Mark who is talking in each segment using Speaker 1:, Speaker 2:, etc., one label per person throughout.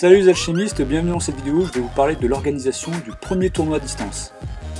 Speaker 1: Salut les alchimistes, bienvenue dans cette vidéo, je vais vous parler de l'organisation du premier tournoi à distance.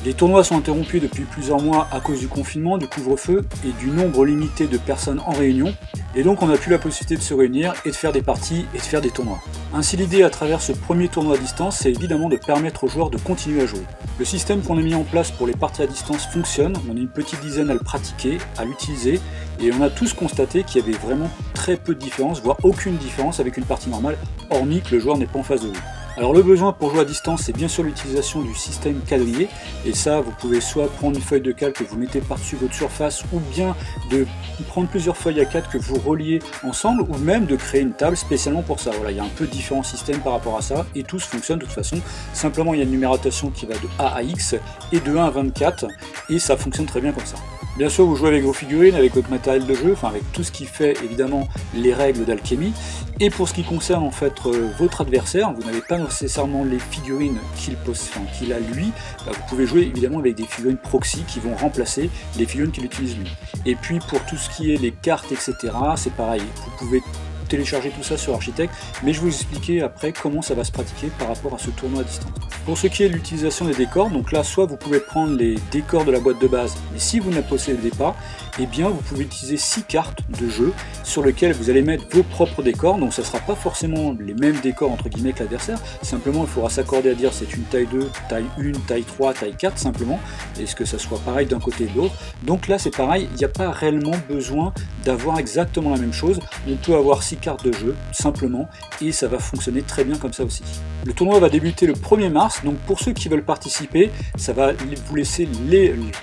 Speaker 1: Les tournois sont interrompus depuis plusieurs mois à cause du confinement, du couvre-feu et du nombre limité de personnes en réunion, et donc on n'a plus la possibilité de se réunir et de faire des parties et de faire des tournois. Ainsi l'idée à travers ce premier tournoi à distance, c'est évidemment de permettre aux joueurs de continuer à jouer. Le système qu'on a mis en place pour les parties à distance fonctionne, on est une petite dizaine à le pratiquer, à l'utiliser, et on a tous constaté qu'il y avait vraiment très peu de différence, voire aucune différence avec une partie normale, hormis que le joueur n'est pas en face de vous. Alors le besoin pour jouer à distance, c'est bien sûr l'utilisation du système quadrillé, et ça vous pouvez soit prendre une feuille de calque que vous mettez par-dessus votre surface, ou bien de prendre plusieurs feuilles A4 que vous reliez ensemble, ou même de créer une table spécialement pour ça. Voilà, il y a un peu différents systèmes par rapport à ça, et tous fonctionnent de toute façon. Simplement il y a une numérotation qui va de A à X, et de 1 à 24, et ça fonctionne très bien comme ça. Bien sûr, vous jouez avec vos figurines, avec votre matériel de jeu, enfin avec tout ce qui fait évidemment les règles d'alchimie. Et pour ce qui concerne en fait votre adversaire, vous n'avez pas nécessairement les figurines qu'il a lui. Vous pouvez jouer évidemment avec des figurines proxy qui vont remplacer les figurines qu'il utilise lui. Et puis pour tout ce qui est les cartes, etc., c'est pareil. Vous pouvez télécharger tout ça sur Architect, mais je vais vous expliquer après comment ça va se pratiquer par rapport à ce tournoi à distance. Pour ce qui est de l'utilisation des décors, donc là soit vous pouvez prendre les décors de la boîte de base, mais si vous ne les possédez pas, eh bien vous pouvez utiliser 6 cartes de jeu sur lesquelles vous allez mettre vos propres décors, donc ça ne sera pas forcément les mêmes décors entre guillemets que l'adversaire, simplement il faudra s'accorder à dire c'est une taille 2, taille 1, taille 3, taille 4 simplement, et ce que ça soit pareil d'un côté et de l'autre. Donc là c'est pareil, il n'y a pas réellement besoin d'avoir exactement la même chose, on peut avoir 6 cartes de jeu simplement, et ça va fonctionner très bien comme ça aussi. Le tournoi va débuter le 1er mars, donc pour ceux qui veulent participer, ça va vous laisser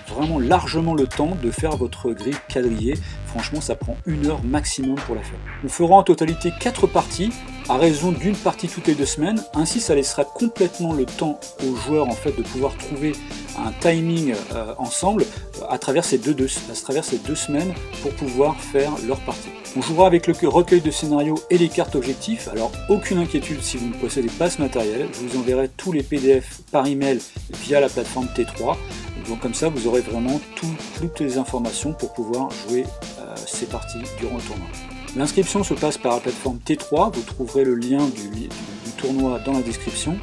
Speaker 1: vraiment largement le temps de faire votre grille quadrillée. Franchement, ça prend 1 heure maximum pour la faire. On fera en totalité 4 parties, à raison d'une partie toutes les 2 semaines. Ainsi, ça laissera complètement le temps aux joueurs en fait de pouvoir trouver un timing ensemble à travers ces deux semaines pour pouvoir faire leur partie. On jouera avec le recueil de scénarios et les cartes objectifs. Alors aucune inquiétude si vous ne possédez pas ce matériel, je vous enverrai tous les PDF par email via la plateforme T3. Donc comme ça vous aurez vraiment toutes les informations pour pouvoir jouer ces parties durant le tournoi. L'inscription se passe par la plateforme T3, vous trouverez le lien du tournoi dans la description.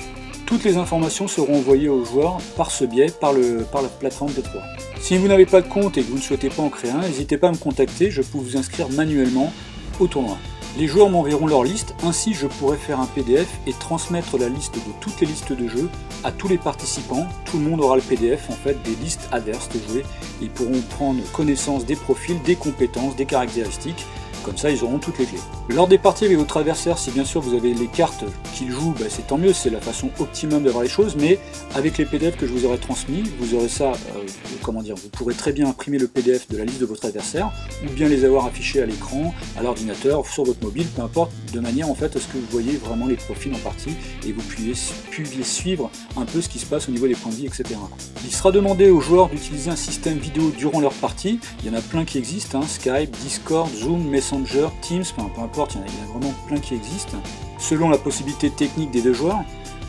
Speaker 1: Toutes les informations seront envoyées aux joueurs par ce biais, par la plateforme T3. Si vous n'avez pas de compte et que vous ne souhaitez pas en créer un, n'hésitez pas à me contacter, je peux vous inscrire manuellement au tournoi. Les joueurs m'enverront leur liste, ainsi je pourrai faire un PDF et transmettre la liste de toutes les listes de jeux à tous les participants. Tout le monde aura le PDF en fait des listes adverses de jouer. Ils pourront prendre connaissance des profils, des compétences, des caractéristiques. Comme ça, ils auront toutes les clés. Lors des parties avec votre adversaire, si bien sûr vous avez les cartes qu'il joue, c'est tant mieux, c'est la façon optimum d'avoir les choses, mais avec les PDF que je vous aurai transmis, vous aurez ça, vous pourrez très bien imprimer le PDF de la liste de votre adversaire, ou bien les avoir affichés à l'écran, à l'ordinateur, sur votre mobile, peu importe, de manière en fait à ce que vous voyez vraiment les profils en partie, et vous puissiez suivre un peu ce qui se passe au niveau des points de vie, etc. Il sera demandé aux joueurs d'utiliser un système vidéo durant leur partie, il y en a plein qui existent, Skype, Discord, Zoom, Messenger, Teams, peu importe, il y en a vraiment plein qui existent, selon la possibilité technique des deux joueurs.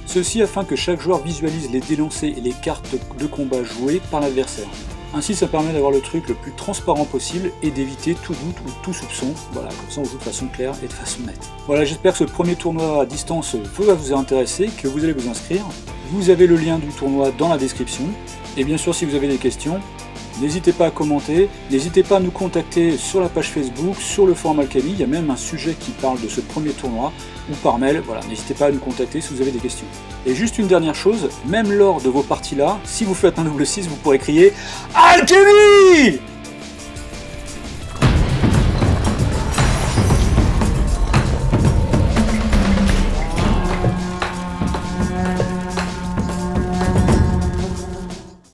Speaker 1: Ceci afin que chaque joueur visualise les délancés et les cartes de combat jouées par l'adversaire. Ainsi ça permet d'avoir le truc le plus transparent possible et d'éviter tout doute ou tout soupçon. Voilà, comme ça on joue de façon claire et de façon nette. Voilà, j'espère que ce premier tournoi à distance va vous intéresser, que vous allez vous inscrire. Vous avez le lien du tournoi dans la description. Et bien sûr, si vous avez des questions, n'hésitez pas à commenter, n'hésitez pas à nous contacter sur la page Facebook, sur le forum Alchemy, il y a même un sujet qui parle de ce premier tournoi, ou par mail, voilà, n'hésitez pas à nous contacter si vous avez des questions. Et juste une dernière chose, même lors de vos parties là, si vous faites un double 6, vous pourrez crier Alchemy!